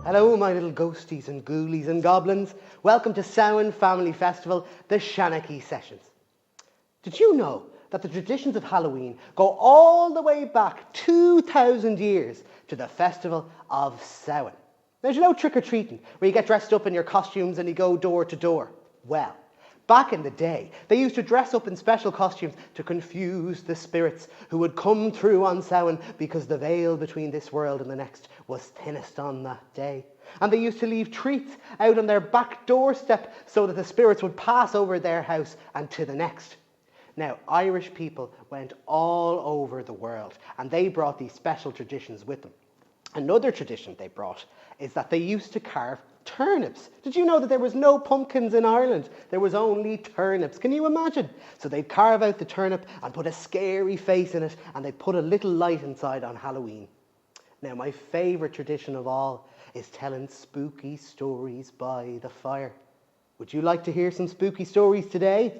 Hello, my little ghosties and ghoulies and goblins. Welcome to Samhain Family Festival, the Seanchai sessions. Did you know that the traditions of Halloween go all the way back 2,000 years to the festival of Samhain? Now, you know trick-or-treating, where you get dressed up in your costumes and you go door to door? Well, back in the day, they used to dress up in special costumes to confuse the spirits who would come through on Samhain because the veil between this world and the next was thinnest on that day. And they used to leave treats out on their back doorstep so that the spirits would pass over their house and to the next. Now, Irish people went all over the world and they brought these special traditions with them. Another tradition they brought is that they used to carve turnips. Did you know that there was no pumpkins in Ireland? There was only turnips. Can you imagine? So they'd carve out the turnip and put a scary face in it, and they'd put a little light inside on Halloween. Now, my favourite tradition of all is telling spooky stories by the fire. Would you like to hear some spooky stories today?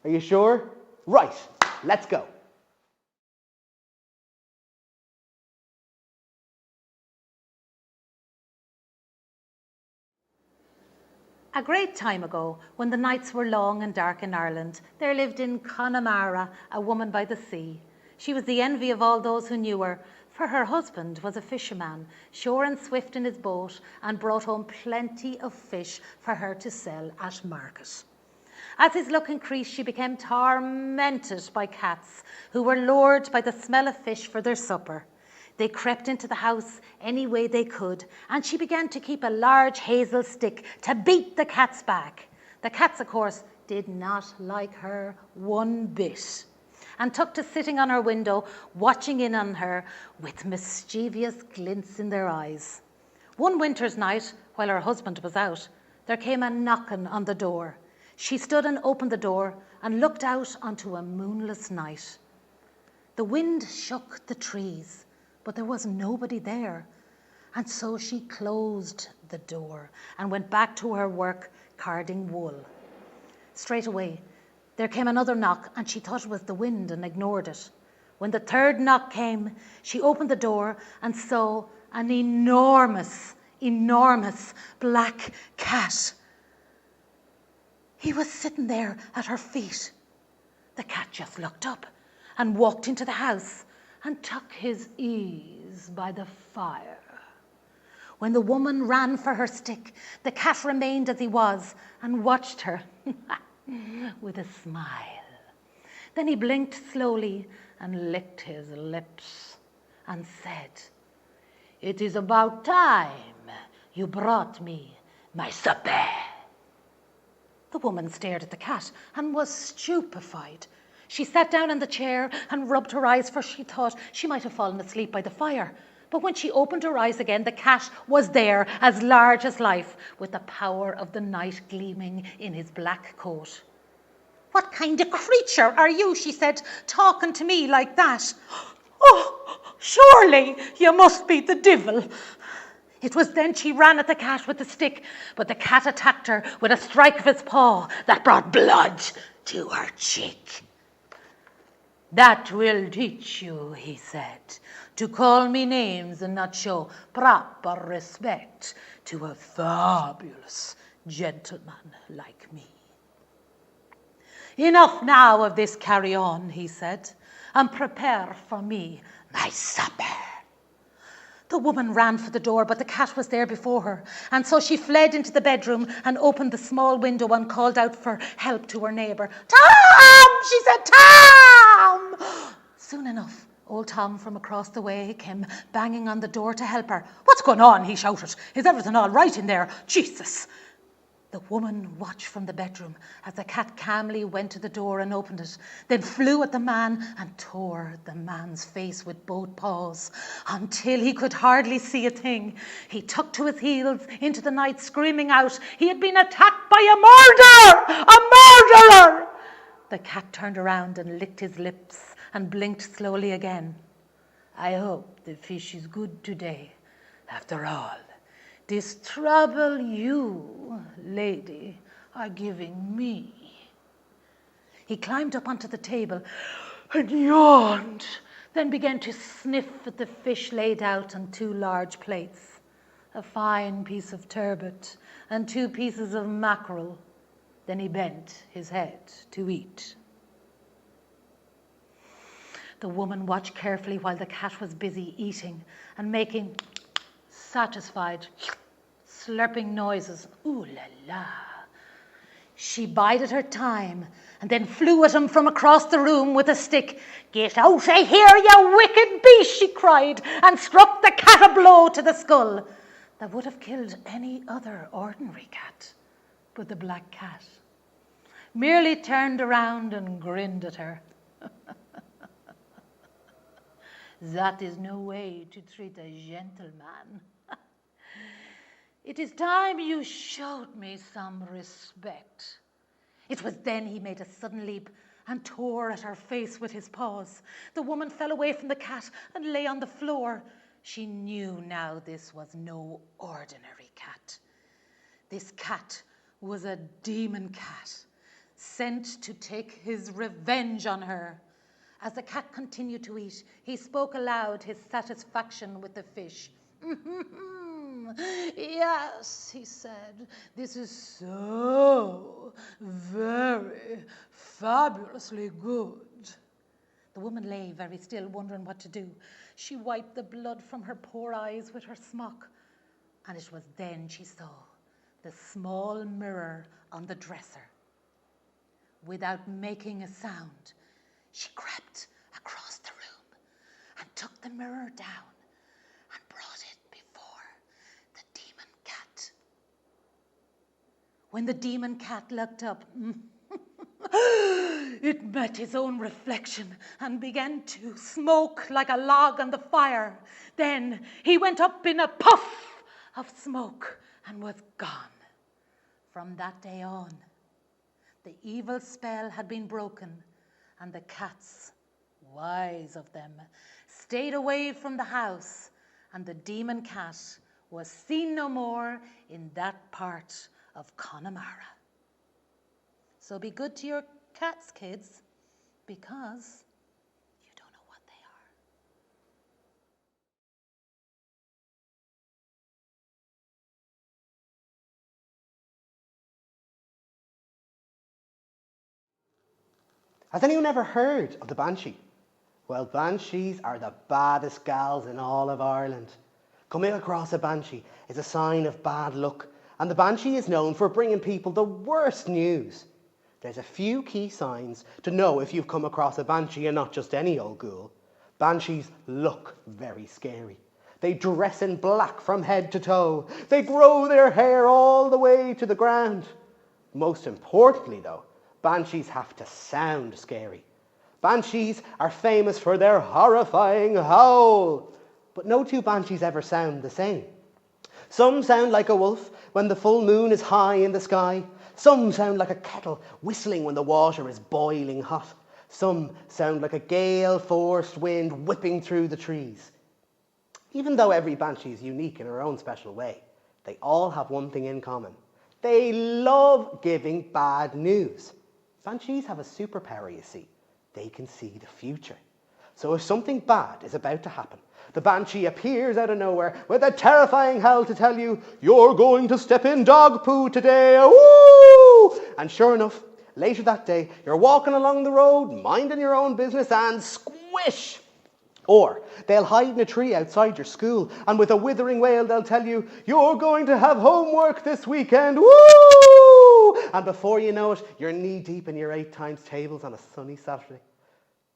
Are you sure? Right, let's go. A great time ago, when the nights were long and dark in Ireland, there lived in Connemara a woman by the sea. She was the envy of all those who knew her, for her husband was a fisherman, sure and swift in his boat, and brought home plenty of fish for her to sell at market. As his luck increased, she became tormented by cats, who were lured by the smell of fish for their supper. They crept into the house any way they could, and she began to keep a large hazel stick to beat the cats back. The cats, of course, did not like her one bit, and took to sitting on her window, watching in on her with mischievous glints in their eyes. One winter's night, while her husband was out, there came a knocking on the door. She stood and opened the door and looked out onto a moonless night. The wind shook the trees, but there was nobody there. And so she closed the door and went back to her work carding wool. Straight away, there came another knock, and she thought it was the wind and ignored it. When the third knock came, she opened the door and saw an enormous black cat. He was sitting there at her feet. The cat just looked up and walked into the house and took his ease by the fire. When the woman ran for her stick, the cat remained as he was and watched her with a smile. Then he blinked slowly and licked his lips and said, "It is about time you brought me my supper." The woman stared at the cat and was stupefied. She sat down in the chair and rubbed her eyes, for she thought she might have fallen asleep by the fire. But when she opened her eyes again, the cat was there, as large as life, with the power of the night gleaming in his black coat. "What kind of creature are you," she said, "talking to me like that?" "Oh, surely you must be the devil." It was then she ran at the cat with the stick, but the cat attacked her with a strike of his paw that brought blood to her cheek. "That will teach you," he said, "to call me names and not show proper respect to a fabulous gentleman like me." "Enough now of this carry-on," he said, "and prepare for me my supper." The woman ran for the door, but the cat was there before her, and so she fled into the bedroom and opened the small window and called out for help to her neighbour. "Tom!" she said, "Tom!" Soon enough, old Tom from across the way came banging on the door to help her. "What's going on?" he shouted. "Is everything all right in there? Jesus!" The woman watched from the bedroom as the cat calmly went to the door and opened it, then flew at the man and tore the man's face with both paws until he could hardly see a thing. He took to his heels into the night, screaming out he had been attacked by a murderer! A murderer! The cat turned around and licked his lips and blinked slowly again. "I hope the fish is good today, after all. This trouble you, lady, are giving me." He climbed up onto the table and yawned, then began to sniff at the fish laid out on 2 large plates, a fine piece of turbot and 2 pieces of mackerel. Then he bent his head to eat. The woman watched carefully while the cat was busy eating and making satisfied, slurping noises. Ooh la la. She bided her time and then flew at him from across the room with a stick. "Get out of here, you wicked beast," she cried, and struck the cat a blow to the skull that would have killed any other ordinary cat. But the black cat merely turned around and grinned at her. "That is no way to treat a gentleman. It is time you showed me some respect." It was then he made a sudden leap and tore at her face with his paws. The woman fell away from the cat and lay on the floor. She knew now this was no ordinary cat. This cat was a demon cat, sent to take his revenge on her. As the cat continued to eat, he spoke aloud his satisfaction with the fish. "Yes," he said, "this is so very fabulously good." The woman lay very still, wondering what to do. She wiped the blood from her poor eyes with her smock, and it was then she saw the small mirror on the dresser. Without making a sound, she crept across the room and took the mirror down and brought it before the demon cat. When the demon cat looked up, it met his own reflection and began to smoke like a log on the fire. Then he went up in a puff of smoke and was gone. From that day on, the evil spell had been broken, and the cats, wise of them, stayed away from the house, and the demon cat was seen no more in that part of Connemara. So be good to your cats, kids, because you don't know what they are. Has anyone ever heard of the banshee? Well, banshees are the baddest gals in all of Ireland. Coming across a banshee is a sign of bad luck, and the banshee is known for bringing people the worst news. There's a few key signs to know if you've come across a banshee and not just any old ghoul. Banshees look very scary. They dress in black from head to toe. They grow their hair all the way to the ground. Most importantly though, banshees have to sound scary. Banshees are famous for their horrifying howl, but no 2 banshees ever sound the same. Some sound like a wolf when the full moon is high in the sky. Some sound like a kettle whistling when the water is boiling hot. Some sound like a gale-forced wind whipping through the trees. Even though every banshee is unique in her own special way, they all have one thing in common. They love giving bad news. Banshees have a superpower, you see. They can see the future. So if something bad is about to happen, the banshee appears out of nowhere with a terrifying howl to tell you, "You're going to step in dog poo today, woo!" And sure enough, later that day, you're walking along the road, minding your own business, and squish! Or they'll hide in a tree outside your school, and with a withering wail, they'll tell you, "You're going to have homework this weekend, woo!" And before you know it, you're knee-deep in your 8 times tables on a sunny Saturday.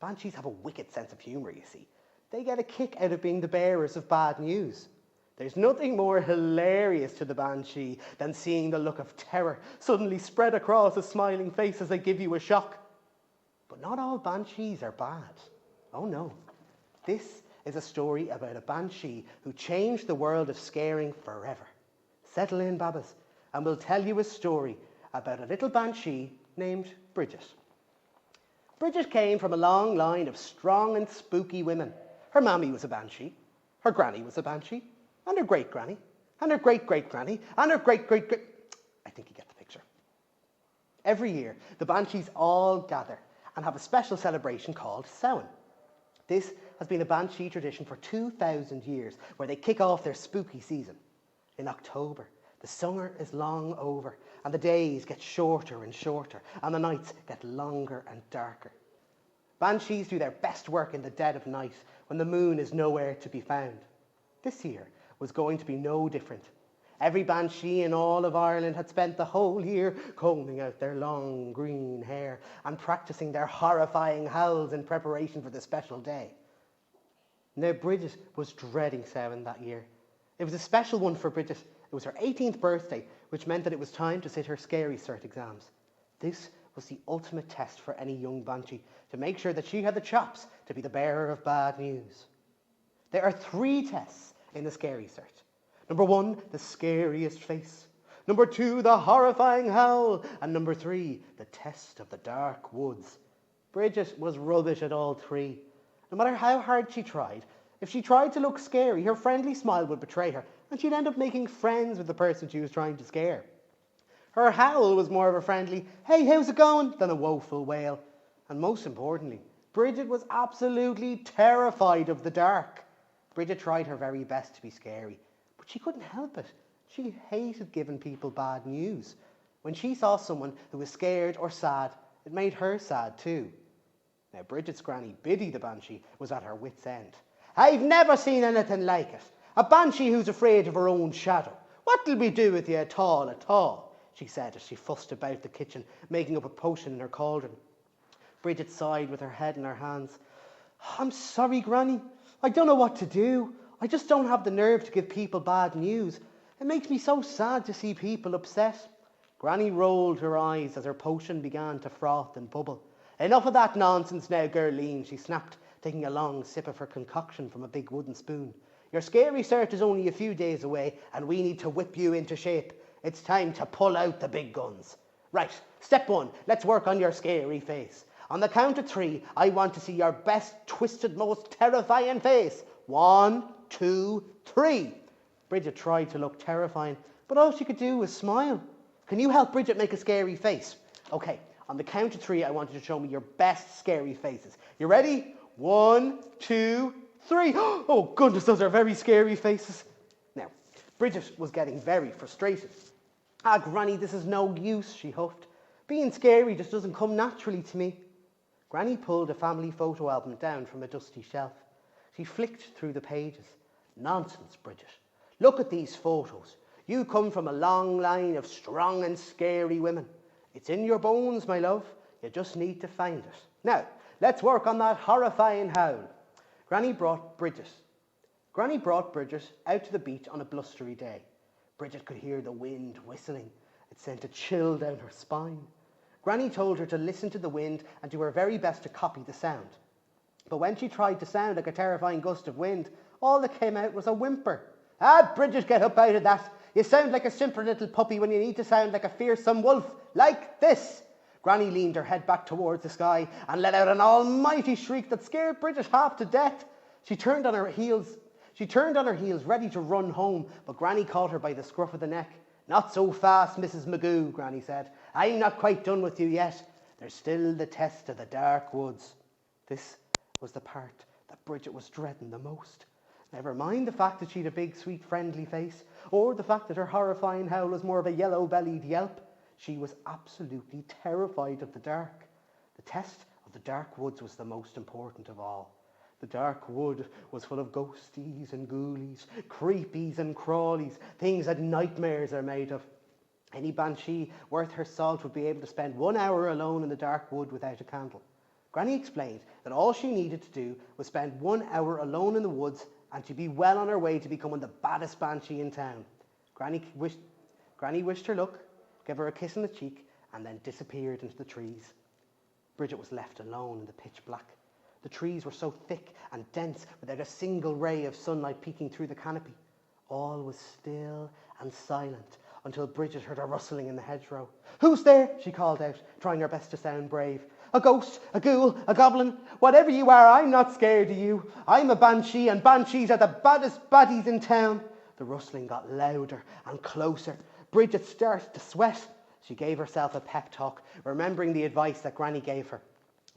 Banshees have a wicked sense of humour, you see. They get a kick out of being the bearers of bad news. There's nothing more hilarious to the banshee than seeing the look of terror suddenly spread across a smiling face as they give you a shock. But not all banshees are bad. Oh no. This is a story about a banshee who changed the world of scaring forever. Settle in, Babbas, and we'll tell you a story about a little banshee named Bridget. Bridget came from a long line of strong and spooky women. Her mammy was a banshee, her granny was a banshee, and her great-granny, and her great-great-granny, and her great-great-great... I think you get the picture. Every year, the banshees all gather and have a special celebration called Samhain. This has been a banshee tradition for 2,000 years, where they kick off their spooky season. In October, the summer is long over, and the days get shorter and shorter, and the nights get longer and darker. Banshees do their best work in the dead of night, when the moon is nowhere to be found. This year was going to be no different. Every banshee in all of Ireland had spent the whole year combing out their long green hair and practicing their horrifying howls in preparation for the special day. Now, Bridget was dreading Samhain that year. It was a special one for Bridget. It was her 18th birthday, which meant that it was time to sit her scary cert exams. This was the ultimate test for any young banshee, to make sure that she had the chops to be the bearer of bad news. There are 3 tests in the scary cert. Number 1, the scariest face. Number 2, the horrifying howl. And number 3, the test of the dark woods. Bridget was rubbish at all 3. No matter how hard she tried, if she tried to look scary, her friendly smile would betray her, and she'd end up making friends with the person she was trying to scare. Her howl was more of a friendly, "Hey, how's it going?" than a woeful wail. And most importantly, Bridget was absolutely terrified of the dark. Bridget tried her very best to be scary, but she couldn't help it. She hated giving people bad news. When she saw someone who was scared or sad, it made her sad too. Now, Bridget's granny, Biddy the banshee, was at her wit's end. "I've never seen anything like it. A banshee who's afraid of her own shadow. What'll we do with you at all?" she said as she fussed about the kitchen, making up a potion in her cauldron. Bridget sighed with her head in her hands. "I'm sorry, Granny. I don't know what to do. I just don't have the nerve to give people bad news. It makes me so sad to see people upset." Granny rolled her eyes as her potion began to froth and bubble. "Enough of that nonsense now, Gerline," she snapped, taking a long sip of her concoction from a big wooden spoon. "Your scary cert is only a few days away, and we need to whip you into shape. It's time to pull out the big guns. Right, step 1, let's work on your scary face. On the count of 3, I want to see your best, twisted, most terrifying face. 1, 2, 3. Bridget tried to look terrifying, but all she could do was smile. "Can you help Bridget make a scary face?" "Okay, on the count of 3, I want you to show me your best scary faces. You ready? 1, 2, 3. Oh, goodness, those are very scary faces." Now, Bridget was getting very frustrated. Granny, this is no use," she huffed. "Being scary just doesn't come naturally to me." Granny pulled a family photo album down from a dusty shelf. She flicked through the pages. "Nonsense, Bridget. Look at these photos. You come from a long line of strong and scary women. It's in your bones, my love. You just need to find it. Now, let's work on that horrifying howl." Granny brought Bridget out to the beach on a blustery day. Bridget could hear the wind whistling. It sent a chill down her spine. Granny told her to listen to the wind and do her very best to copy the sound. But when she tried to sound like a terrifying gust of wind, all that came out was a whimper. "Bridget, get up out of that. You sound like a simple little puppy when you need to sound like a fearsome wolf. Like this. Granny leaned her head back towards the sky and let out an almighty shriek that scared Bridget half to death. She turned on her heels, ready to run home, but Granny caught her by the scruff of the neck. Not so fast, Mrs. Magoo, Granny said. I'm not quite done with you yet. There's still the test of the dark woods. This was the part that Bridget was dreading the most. Never mind the fact that she'd a big, sweet, friendly face, or the fact that her horrifying howl was more of a yellow-bellied yelp. She was absolutely terrified of the dark. The test of the dark woods was the most important of all. The dark wood was full of ghosties and ghoulies, creepies and crawlies, things that nightmares are made of. Any banshee worth her salt would be able to spend 1 hour alone in the dark wood without a candle. Granny explained that all she needed to do was spend 1 hour alone in the woods and she'd be well on her way to becoming the baddest banshee in town. Granny wished her luck, gave her a kiss on the cheek, and then disappeared into the trees. Bridget was left alone in the pitch black. The trees were so thick and dense without a single ray of sunlight peeking through the canopy. All was still and silent until Bridget heard a rustling in the hedgerow. Who's there? She called out, trying her best to sound brave. A ghost, a ghoul, a goblin, whatever you are, I'm not scared of you. I'm a banshee, and banshees are the baddest baddies in town. The rustling got louder and closer. Bridget started to sweat. She gave herself a pep talk, remembering the advice that Granny gave her.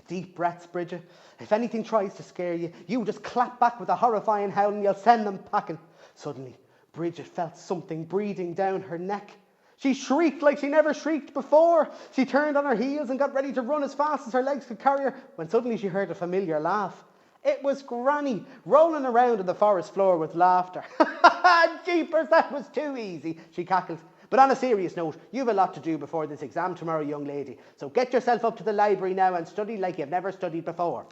Deep breaths, Bridget. If anything tries to scare you, you just clap back with a horrifying howl and you'll send them packing. Suddenly, Bridget felt something breathing down her neck. She shrieked like she never shrieked before. She turned on her heels and got ready to run as fast as her legs could carry her, when suddenly she heard a familiar laugh. It was Granny, rolling around on the forest floor with laughter. Jeepers, that was too easy, she cackled. But on a serious note, you've a lot to do before this exam tomorrow, young lady. So get yourself up to the library now and study like you've never studied before.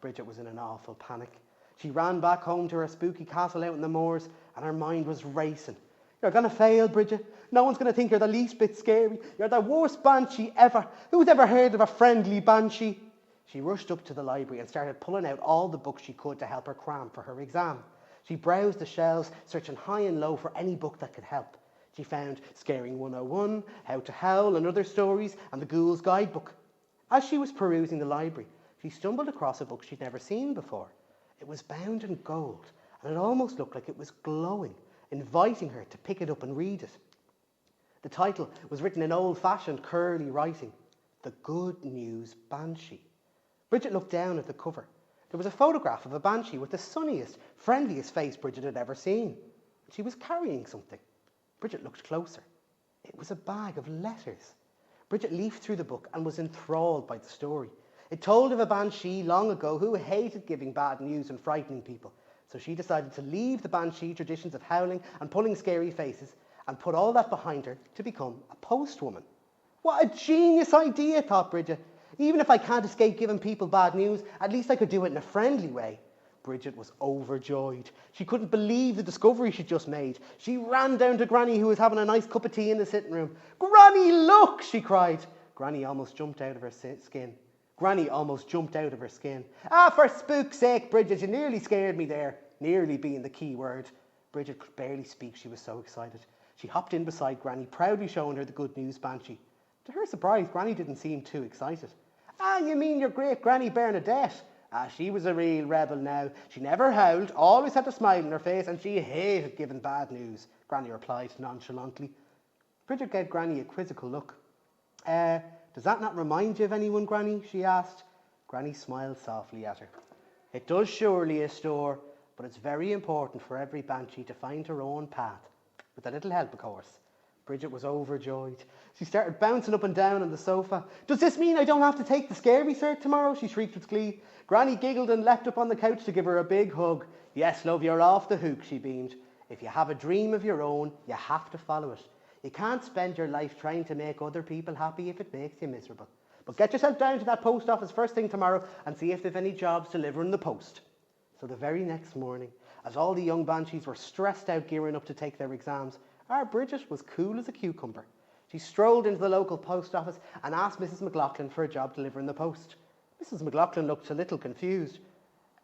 Bridget was in an awful panic. She ran back home to her spooky castle out in the moors, and her mind was racing. You're going to fail, Bridget. No one's going to think you're the least bit scary. You're the worst banshee ever. Who's ever heard of a friendly banshee? She rushed up to the library and started pulling out all the books she could to help her cram for her exam. She browsed the shelves, searching high and low for any book that could help. She found Scaring 101, How to Howl and Other Stories, and the Ghoul's Guidebook. As she was perusing the library, she stumbled across a book she'd never seen before. It was bound in gold, and it almost looked like it was glowing, inviting her to pick it up and read it. The title was written in old-fashioned curly writing, The Good News Banshee. Bridget looked down at the cover. There was a photograph of a banshee with the sunniest, friendliest face Bridget had ever seen. She was carrying something. Bridget looked closer. It was a bag of letters. Bridget leafed through the book and was enthralled by the story. It told of a banshee long ago who hated giving bad news and frightening people. So she decided to leave the banshee traditions of howling and pulling scary faces and put all that behind her to become a postwoman. What a genius idea, thought Bridget. Even if I can't escape giving people bad news, at least I could do it in a friendly way. Bridget was overjoyed. She couldn't believe the discovery she'd just made. She ran down to Granny, who was having a nice cup of tea in the sitting room. Granny, look, she cried. Granny almost jumped out of her skin. Ah, for spook's sake, Bridget, you nearly scared me there. Nearly being the key word. Bridget could barely speak, she was so excited. She hopped in beside Granny, proudly showing her the Good News Banshee. To her surprise, Granny didn't seem too excited. Ah, you mean your great Granny Bernadette? Ah, she was a real rebel now. She never howled, always had a smile on her face, and she hated giving bad news, Granny replied nonchalantly. Bridget gave Granny a quizzical look. Does that not remind you of anyone, Granny? She asked. Granny smiled softly at her. It does surely, Astor, but it's very important for every banshee to find her own path. With a little help, of course. Bridget was overjoyed. She started bouncing up and down on the sofa. Does this mean I don't have to take the scary cert tomorrow? She shrieked with glee. Granny giggled and leapt up on the couch to give her a big hug. Yes, love, you're off the hook, she beamed. If you have a dream of your own, you have to follow it. You can't spend your life trying to make other people happy if it makes you miserable. But get yourself down to that post office first thing tomorrow and see if they've any jobs delivering the post. So the very next morning, as all the young banshees were stressed out gearing up to take their exams, our Bridget was cool as a cucumber. She strolled into the local post office and asked Mrs. McLaughlin for a job delivering the post. Mrs. McLaughlin looked a little confused.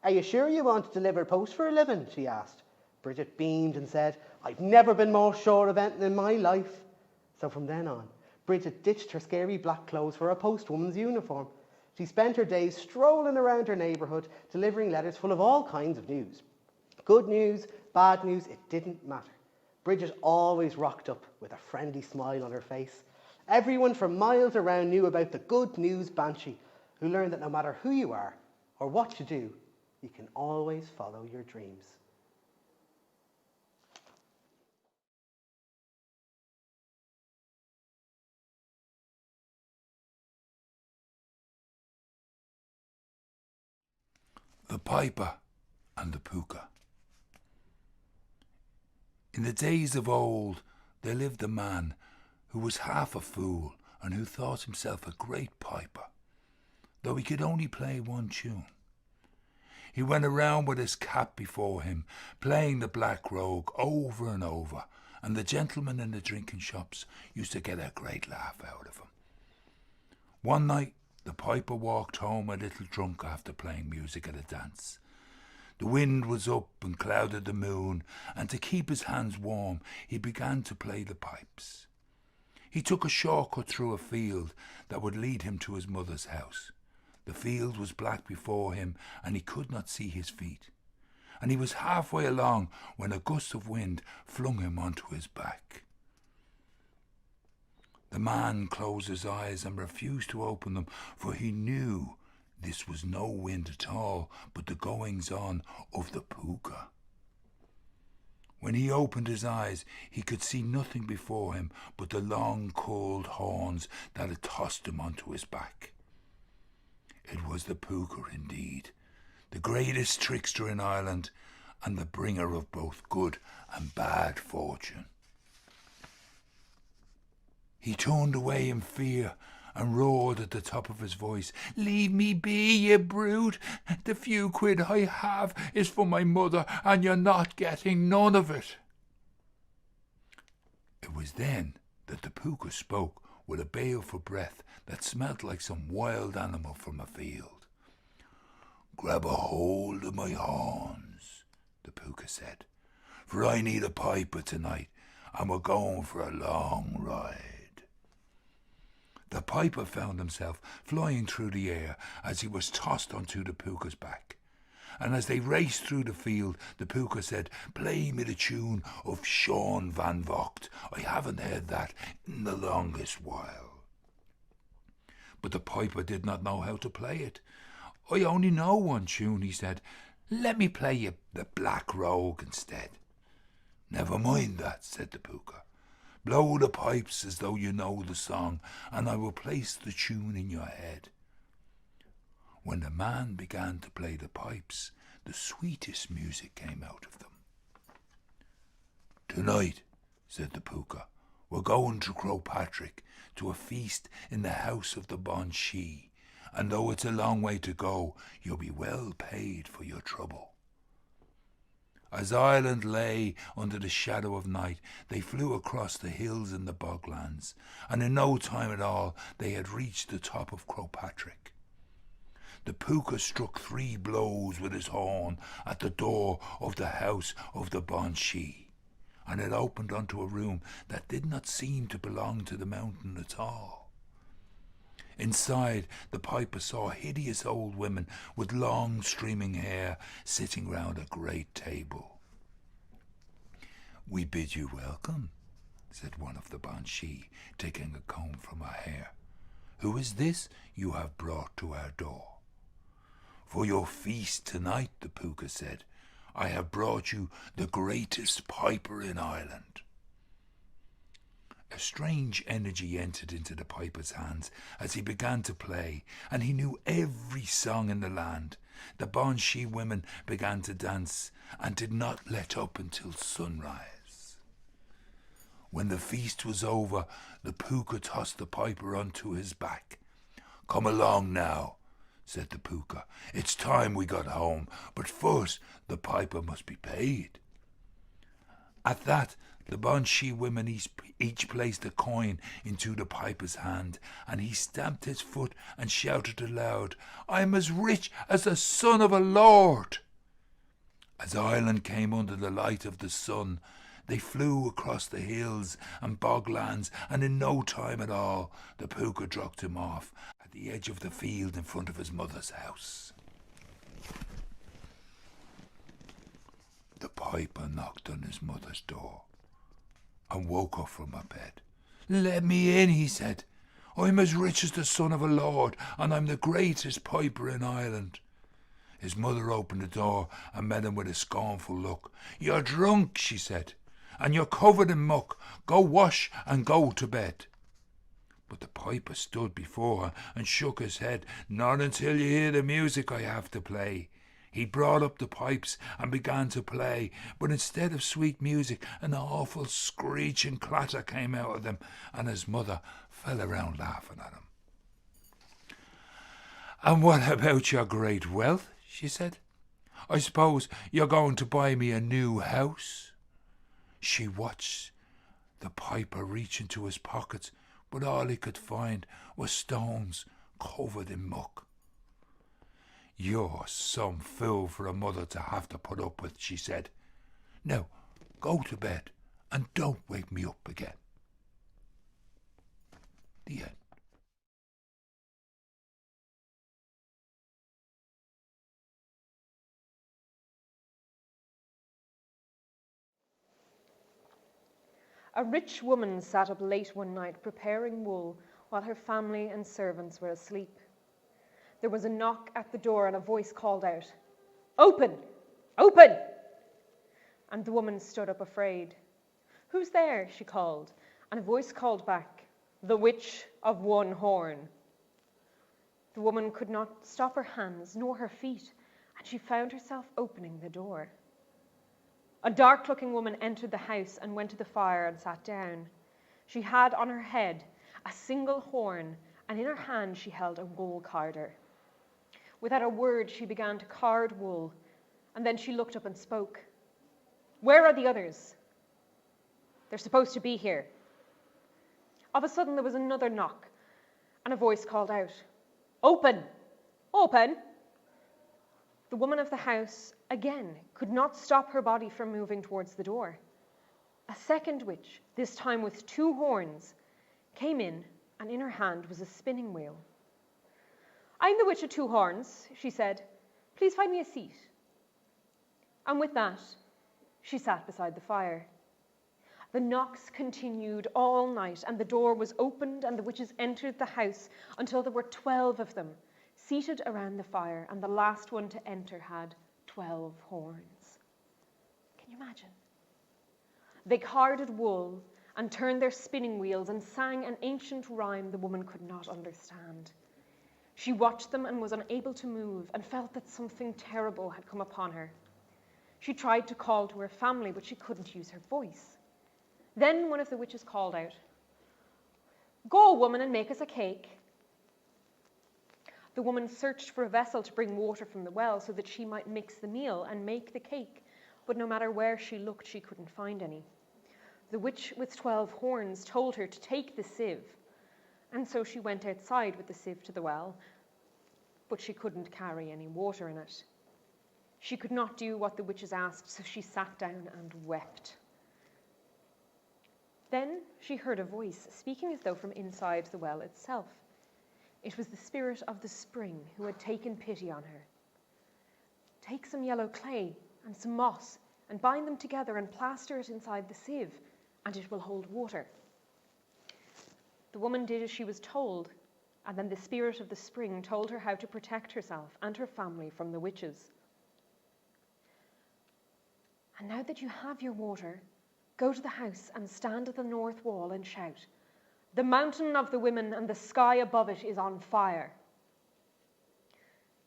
Are you sure you want to deliver post for a living? She asked. Bridget beamed and said, "I've never been more sure of anything in my life." So from then on, Bridget ditched her scary black clothes for a postwoman's uniform. She spent her days strolling around her neighbourhood, delivering letters full of all kinds of news. Good news, bad news, it didn't matter. Bridget always rocked up with a friendly smile on her face. Everyone for miles around knew about the good news banshee, who learned that no matter who you are or what you do, you can always follow your dreams. The Piper and the Pooka. In the days of old, there lived a man who was half a fool and who thought himself a great piper, though he could only play one tune. He went around with his cap before him, playing the Black Rogue over and over, and the gentlemen in the drinking shops used to get a great laugh out of him. One night, the piper walked home a little drunk after playing music at a dance. The wind was up and clouded the moon, and to keep his hands warm, he began to play the pipes. He took a shortcut through a field that would lead him to his mother's house. The field was black before him, and he could not see his feet. And he was halfway along when a gust of wind flung him onto his back. The man closed his eyes and refused to open them, for he knew this was no wind at all, but the goings-on of the Pooka. When he opened his eyes, he could see nothing before him but the long, cold horns that had tossed him onto his back. It was the Pooka indeed, the greatest trickster in Ireland, and the bringer of both good and bad fortune. He turned away in fear and roared at the top of his voice, "Leave me be, ye brute! The few quid I have is for my mother, and you're not getting none of it." It was then that the Pooka spoke with a baleful breath that smelt like some wild animal from a field. "Grab a hold of my horns," the Pooka said, "for I need a piper tonight, and we're going for a long ride." The piper found himself flying through the air as he was tossed onto the Pooka's back. And as they raced through the field, the Pooka said, "Play me the tune of Sean Van Vocht. I haven't heard that in the longest while." But the piper did not know how to play it. "I only know one tune," he said. "Let me play you the Black Rogue instead." "Never mind that," said the Pooka. "Blow the pipes as though you know the song, and I will place the tune in your head." When the man began to play the pipes, the sweetest music came out of them. "Tonight," said the Pooka, "we're going to Crowpatrick, to a feast in the house of the banshee, and though it's a long way to go, you'll be well paid for your trouble." As Ireland lay under the shadow of night, they flew across the hills and the boglands, and in no time at all they had reached the top of Crowpatrick. The Pooka struck 3 blows with his horn at the door of the house of the banshee, and it opened onto a room that did not seem to belong to the mountain at all. Inside, the piper saw hideous old women with long streaming hair sitting round a great table. "We bid you welcome," said one of the banshee, taking a comb from her hair. "Who is this you have brought to our door?" "For your feast tonight," the Pooka said, "I have brought you the greatest piper in Ireland." A strange energy entered into the piper's hands as he began to play, and he knew every song in the land. The banshee women began to dance and did not let up until sunrise. When the feast was over, the Pooka tossed the piper onto his back. "Come along now," said the Pooka. "It's time we got home, but first the piper must be paid." At that, the banshee women each placed a coin into the piper's hand, and he stamped his foot and shouted aloud, "I'm as rich as the son of a lord." As Ireland came under the light of the sun, they flew across the hills and boglands, and in no time at all the pooka dropped him off at the edge of the field in front of his mother's house. The piper knocked on his mother's door and woke up from her bed. "Let me in," he said. "I'm as rich as the son of a lord, and I'm the greatest piper in Ireland." His mother opened the door and met him with a scornful look. "You're drunk," she said, "and you're covered in muck. Go wash and go to bed." But the piper stood before her and shook his head. "Not until you hear the music I have to play." He brought up the pipes and began to play, but instead of sweet music, an awful screeching clatter came out of them, and his mother fell around laughing at him. "And what about your great wealth?" she said. "I suppose you're going to buy me a new house?" She watched the piper reach into his pockets, but all he could find was stones covered in muck. "You're some fool for a mother to have to put up with," she said. "Now go to bed and don't wake me up again." The end. A rich woman sat up late one night preparing wool while her family and servants were asleep. There was a knock at the door and a voice called out, "Open! Open!" And the woman stood up afraid. "Who's there?" she called, and a voice called back, "The witch of one horn." The woman could not stop her hands nor her feet, and she found herself opening the door. A dark-looking woman entered the house and went to the fire and sat down. She had on her head a single horn, and in her hand she held a wool carder. Without a word, she began to card wool, and then she looked up and spoke. "Where are the others? They're supposed to be here." Of a sudden, there was another knock, and a voice called out, "Open! Open!" The woman of the house, again, could not stop her body from moving towards the door. A second witch, this time with 2 horns, came in, and in her hand was a spinning wheel. "I'm the witch of 2 horns," she said. "Please find me a seat." And with that, she sat beside the fire. The knocks continued all night, and the door was opened, and the witches entered the house until there were 12 of them, seated around the fire, and the last one to enter had 12 horns. Can you imagine? They carded wool and turned their spinning wheels and sang an ancient rhyme the woman could not understand. She watched them and was unable to move and felt that something terrible had come upon her. She tried to call to her family, but she couldn't use her voice. Then one of the witches called out, "Go, woman, and make us a cake." The woman searched for a vessel to bring water from the well so that she might mix the meal and make the cake, but no matter where she looked, she couldn't find any. The witch with 12 horns told her to take the sieve, and so she went outside with the sieve to the well, but she couldn't carry any water in it. She could not do what the witches asked, so she sat down and wept. Then she heard a voice speaking as though from inside the well itself. It was the spirit of the spring who had taken pity on her. "Take some yellow clay and some moss and bind them together and plaster it inside the sieve, and it will hold water." The woman did as she was told, and then the spirit of the spring told her how to protect herself and her family from the witches. "And now that you have your water, go to the house and stand at the north wall and shout, 'The mountain of the women and the sky above it is on fire.'"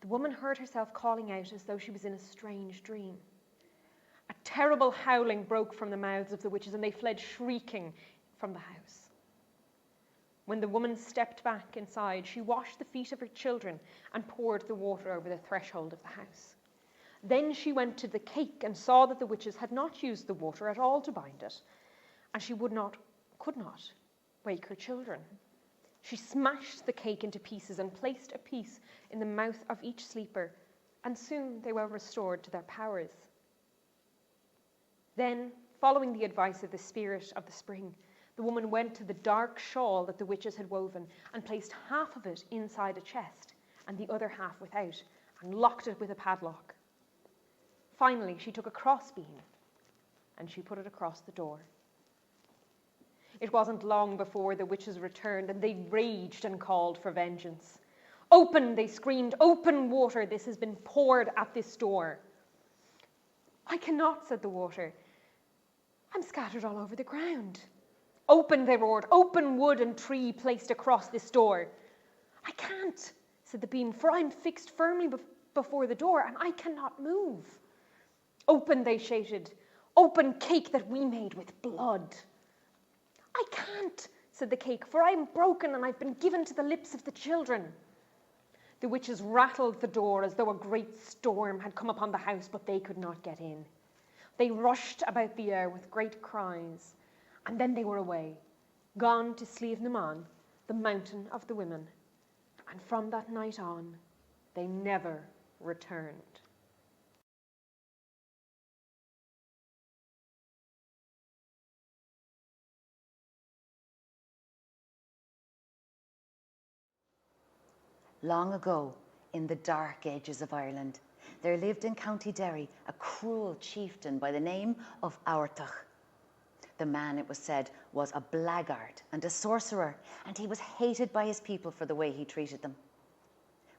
The woman heard herself calling out as though she was in a strange dream. A terrible howling broke from the mouths of the witches, and they fled shrieking from the house. When the woman stepped back inside, she washed the feet of her children and poured the water over the threshold of the house. Then she went to the cake and saw that the witches had not used the water at all to bind it, and she could not wake her children. She smashed the cake into pieces and placed a piece in the mouth of each sleeper, and soon they were restored to their powers. Then, following the advice of the spirit of the spring, the woman went to the dark shawl that the witches had woven and placed half of it inside a chest and the other half without, and locked it with a padlock. Finally, she took a crossbeam and she put it across the door. It wasn't long before the witches returned, and they raged and called for vengeance. "Open," they screamed, "open, water, this has been poured at this door." "I cannot," said the water. "I'm scattered all over the ground." "Open," they roared, "open, wood and tree placed across this door." "I can't," said the beam, "for I'm fixed firmly before the door, and I cannot move." "Open," they shouted, "open, cake that we made with blood." "I can't," said the cake, "for I am broken and I've been given to the lips of the children." The witches rattled the door as though a great storm had come upon the house, but they could not get in. They rushed about the air with great cries, and then they were away, gone to Slievenamon, the mountain of the women. And from that night on, they never returned. Long ago, in the dark ages of Ireland, there lived in County Derry a cruel chieftain by the name of Aortach. The man, it was said, was a blackguard and a sorcerer, and he was hated by his people for the way he treated them.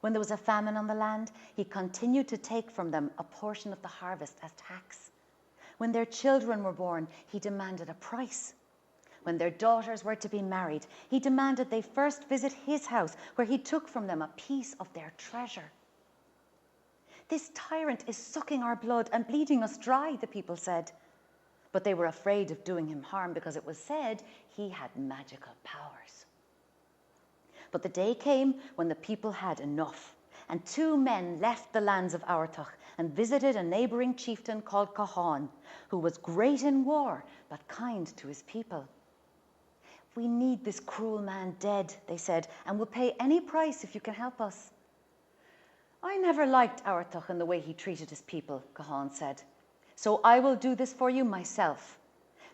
When there was a famine on the land, he continued to take from them a portion of the harvest as tax. When their children were born, he demanded a price. When their daughters were to be married, he demanded they first visit his house, where he took from them a piece of their treasure. "This tyrant is sucking our blood and bleeding us dry," the people said. But they were afraid of doing him harm because it was said he had magical powers. But the day came when the people had enough, and two men left the lands of Aortach and visited a neighbouring chieftain called Cahan, who was great in war but kind to his people. "We need this cruel man dead," they said, "and will pay any price if you can help us." "I never liked Aortach and the way he treated his people," Cahan said, "so I will do this for you myself.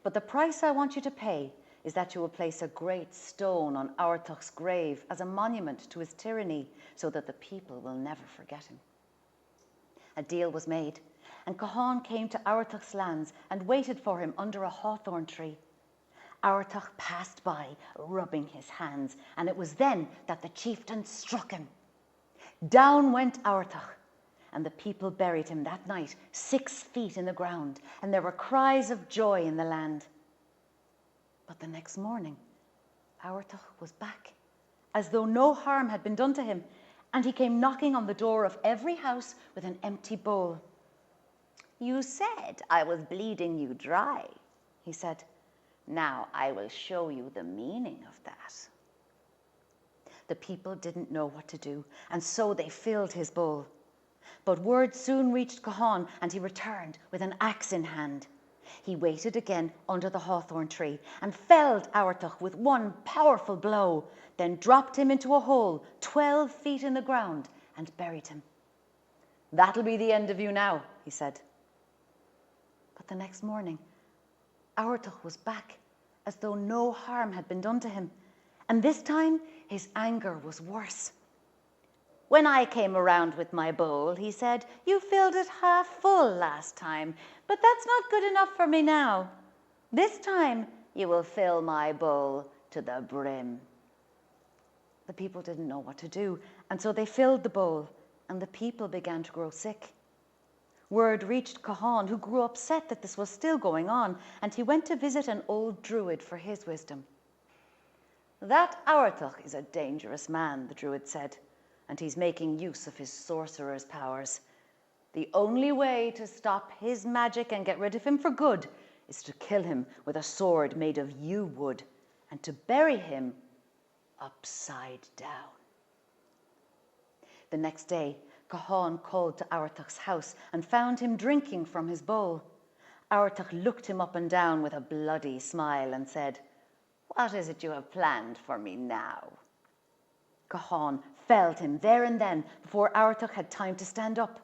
But the price I want you to pay is that you will place a great stone on Aortach's grave as a monument to his tyranny, so that the people will never forget him." A deal was made, and Cahan came to Aortach's lands and waited for him under a hawthorn tree. Aortach passed by, rubbing his hands, and it was then that the chieftain struck him. Down went Aortach, and the people buried him that night 6 feet in the ground, and there were cries of joy in the land. But the next morning, Aortach was back, as though no harm had been done to him, and he came knocking on the door of every house with an empty bowl. "You said I was bleeding you dry," he said. "Now I will show you the meaning of that." The people didn't know what to do, and so they filled his bowl. But word soon reached Cahan, and he returned with an axe in hand. He waited again under the hawthorn tree and felled Aortach with one powerful blow, then dropped him into a hole 12 feet in the ground and buried him. "That'll be the end of you now," he said. But the next morning, Aortach was back, as though no harm had been done to him, and this time his anger was worse. "When I came around with my bowl," he said, "you filled it half full last time, but that's not good enough for me now. This time you will fill my bowl to the brim." The people didn't know what to do, and so they filled the bowl, and the people began to grow sick. Word reached Cahan, who grew upset that this was still going on, and he went to visit an old druid for his wisdom. "That Aortach is a dangerous man," the druid said, "and he's making use of his sorcerer's powers. The only way to stop his magic and get rid of him for good is to kill him with a sword made of yew wood and to bury him upside down." The next day, Cahan called to Aortach's house and found him drinking from his bowl. Aortach looked him up and down with a bloody smile and said, "What is it you have planned for me now?" Cahan felled him there and then before Aortach had time to stand up,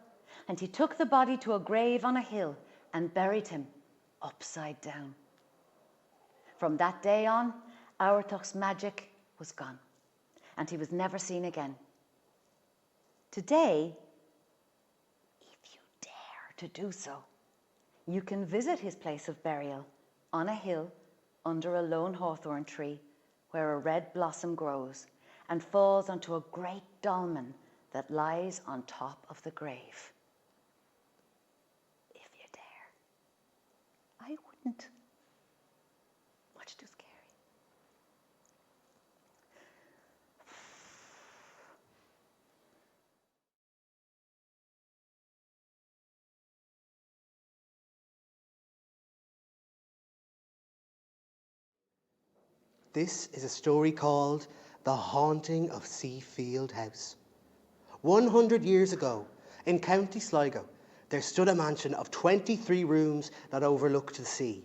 and he took the body to a grave on a hill and buried him upside down. From that day on, Aurtuch's magic was gone, and he was never seen again. Today, if you dare to do so, you can visit his place of burial on a hill under a lone hawthorn tree where a red blossom grows and falls onto a great dolmen that lies on top of the grave. If you dare. I wouldn't. Much too scary. This is a story called The Haunting of Seafield House. 100 years ago, in County Sligo, there stood a mansion of 23 rooms that overlooked the sea.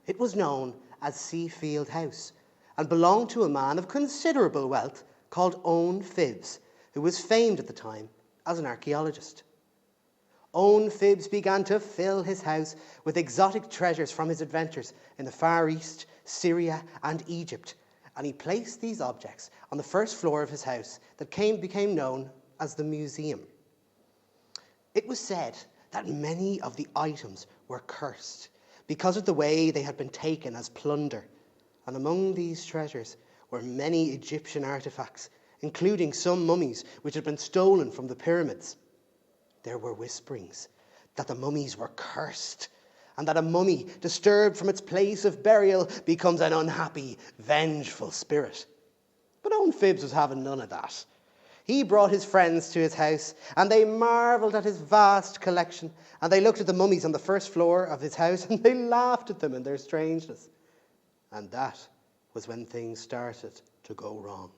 It was known as Seafield House and belonged to a man of considerable wealth called Owen Phibbs, who was famed at the time as an archaeologist. Owen Phibbs began to fill his house with exotic treasures from his adventures in the Far East, Syria and Egypt, and he placed these objects on the first floor of his house that became known as the museum. It was said that many of the items were cursed because of the way they had been taken as plunder, and among these treasures were many Egyptian artifacts, including some mummies which had been stolen from the pyramids. There were whisperings that the mummies were cursed, and that a mummy disturbed from its place of burial becomes an unhappy, vengeful spirit. But Owen Phibbs was having none of that. He brought his friends to his house, and they marvelled at his vast collection, and they looked at the mummies on the first floor of his house, and they laughed at them in their strangeness. And that was when things started to go wrong.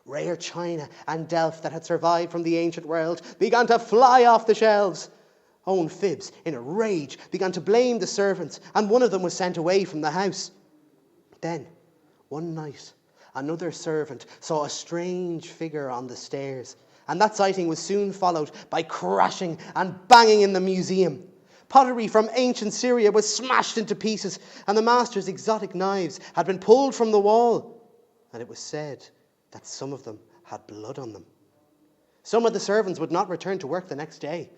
Rare china and delft that had survived from the ancient world began to fly off the shelves. Owen Phibbs, in a rage, began to blame the servants, and one of them was sent away from the house. Then, one night, another servant saw a strange figure on the stairs, and that sighting was soon followed by crashing and banging in the museum. Pottery from ancient Syria was smashed into pieces, and the master's exotic knives had been pulled from the wall, and it was said that some of them had blood on them. Some of the servants would not return to work the next day.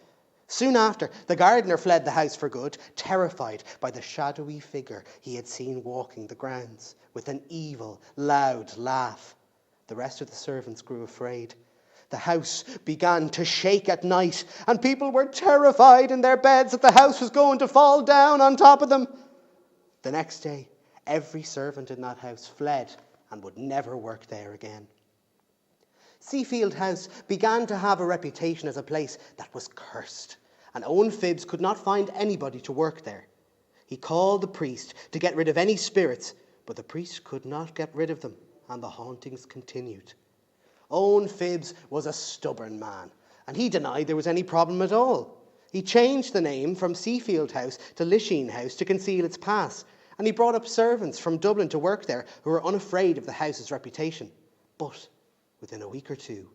Soon after, the gardener fled the house for good, terrified by the shadowy figure he had seen walking the grounds with an evil, loud laugh. The rest of the servants grew afraid. The house began to shake at night, and people were terrified in their beds that the house was going to fall down on top of them. The next day, every servant in that house fled and would never work there again. Seafield House began to have a reputation as a place that was cursed, and Owen Phibbs could not find anybody to work there. He called the priest to get rid of any spirits, but the priest could not get rid of them, and the hauntings continued. Owen Phibbs was a stubborn man, and he denied there was any problem at all. He changed the name from Seafield House to Lisheen House to conceal its past, and he brought up servants from Dublin to work there who were unafraid of the house's reputation. But within a week or two,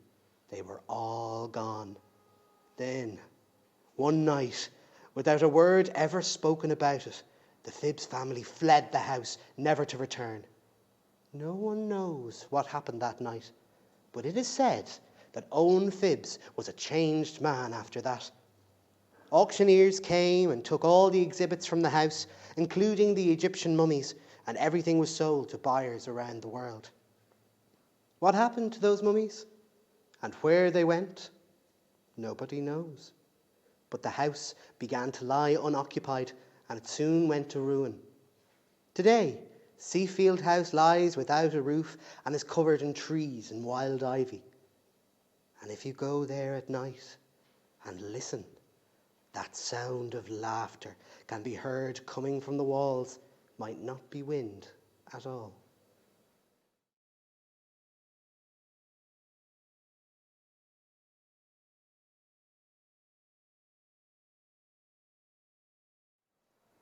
they were all gone. Then, one night, without a word ever spoken about it, the Phibbs family fled the house, never to return. No one knows what happened that night, but it is said that Owen Phibbs was a changed man after that. Auctioneers came and took all the exhibits from the house, including the Egyptian mummies, and everything was sold to buyers around the world. What happened to those mummies? And where they went? Nobody knows. But the house began to lie unoccupied, and it soon went to ruin. Today, Seafield House lies without a roof and is covered in trees and wild ivy. And if you go there at night and listen, that sound of laughter can be heard coming from the walls, might not be wind at all.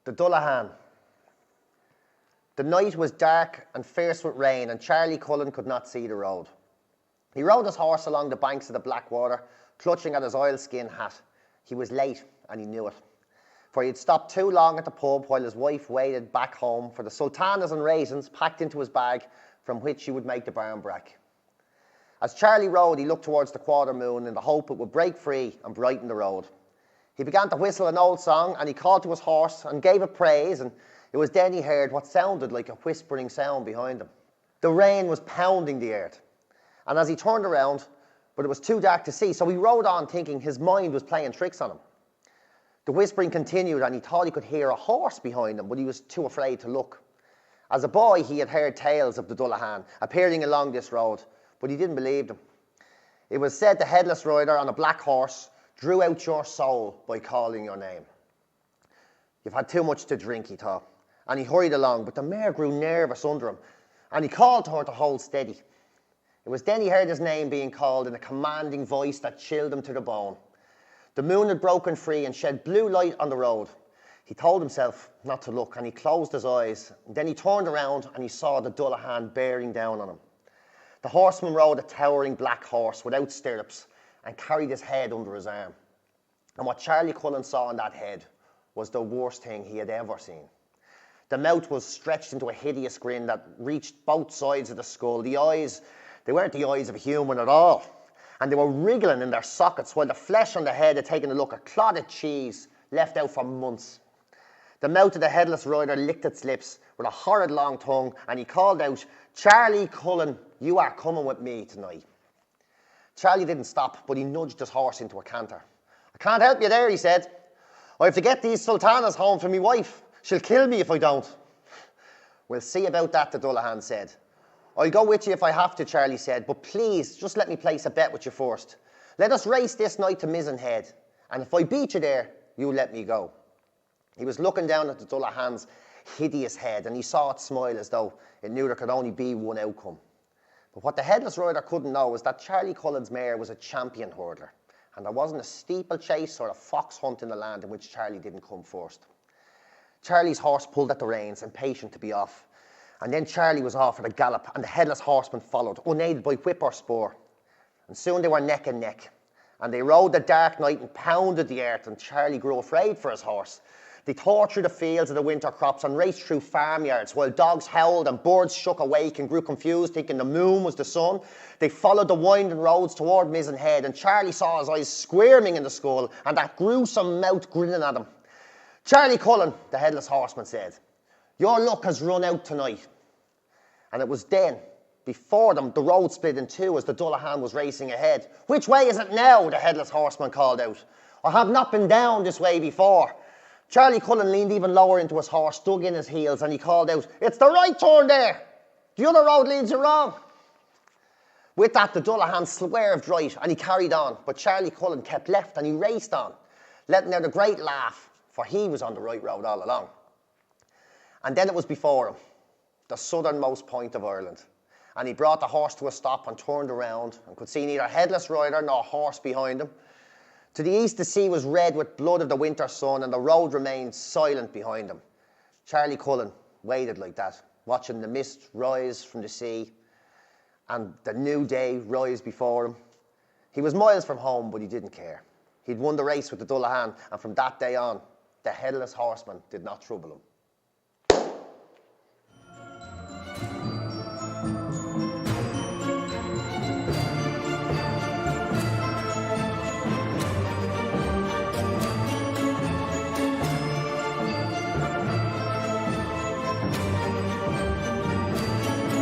The Dullahan. The night was dark and fierce with rain, and Charlie Cullen could not see the road. He rode his horse along the banks of the Blackwater, clutching at his oilskin hat. He was late, and he knew it. for he had stopped too long at the pub while his wife waited back home for the sultanas and raisins packed into his bag from which she would make the barn brack. As Charlie rode, he looked towards the quarter moon in the hope it would break free and brighten the road. He began to whistle an old song, and he called to his horse and gave it praise, and it was then he heard what sounded like a whispering sound behind him. The rain was pounding the earth, and as he turned around, but it was too dark to see, so he rode on thinking his mind was playing tricks on him. The whispering continued, and he thought he could hear a horse behind him, but he was too afraid to look. As a boy, he had heard tales of the Dullahan appearing along this road, but he didn't believe them. It was said the headless rider on a black horse drew out your soul by calling your name. You've had too much to drink, he thought, and he hurried along, but the mare grew nervous under him, and he called to her to hold steady. It was then he heard his name being called in a commanding voice that chilled him to the bone. The moon had broken free and shed blue light on the road. He told himself not to look, and he closed his eyes. Then he turned around and he saw the Dullahan bearing down on him. The horseman rode a towering black horse without stirrups and carried his head under his arm. And what Charlie Cullen saw in that head was the worst thing he had ever seen. The mouth was stretched into a hideous grin that reached both sides of the skull. The eyes, they weren't the eyes of a human at all, and they were wriggling in their sockets while the flesh on the head had taken a look of clotted cheese left out for months. The mouth of the headless rider licked its lips with a horrid long tongue, and he called out, "Charlie Cullen, you are coming with me tonight." Charlie didn't stop, but he nudged his horse into a canter. "I can't help you there," he said. "I have to get these sultanas home for me wife. She'll kill me if I don't." "We'll see about that," the Dullahan said. "I'll go with you if I have to," Charlie said, "but please, just let me place a bet with you first. Let us race this night to Mizenhead, and if I beat you there, you let me go." He was looking down at the Dullahan's hideous head, and he saw it smile as though it knew there could only be one outcome. But what the headless rider couldn't know was that Charlie Cullen's mare was a champion hurdler, and there wasn't a steeplechase or a fox hunt in the land in which Charlie didn't come first. Charlie's horse pulled at the reins, impatient to be off. And then Charlie was off at a gallop, and the headless horseman followed, unaided by whip or spur. And soon they were neck and neck. And they rode the dark night and pounded the earth, and Charlie grew afraid for his horse. They tore through the fields of the winter crops and raced through farmyards while dogs howled and birds shook awake and grew confused, thinking the moon was the sun. They followed the winding roads toward Mizenhead, and Charlie saw his eyes squirming in the skull and that gruesome mouth grinning at him. "Charlie Cullen," the headless horseman said, "your luck has run out tonight." And it was then, before them, the road split in two as the Dullahan was racing ahead. "Which way is it now?" the headless horseman called out. "I have not been down this way before." Charlie Cullen leaned even lower into his horse, dug in his heels, and he called out, "It's the right turn there. The other road leads you wrong." With that, the Dullahan swerved right, and he carried on, but Charlie Cullen kept left, and he raced on, letting out a great laugh, for he was on the right road all along. And then it was before him, the southernmost point of Ireland, and he brought the horse to a stop and turned around and could see neither headless rider nor horse behind him. To the east, the sea was red with blood of the winter sun, and the road remained silent behind him. Charlie Cullen waited like that, watching the mist rise from the sea and the new day rise before him. He was miles from home, but he didn't care. He'd won the race with the Dullahan, and from that day on, the headless horseman did not trouble him.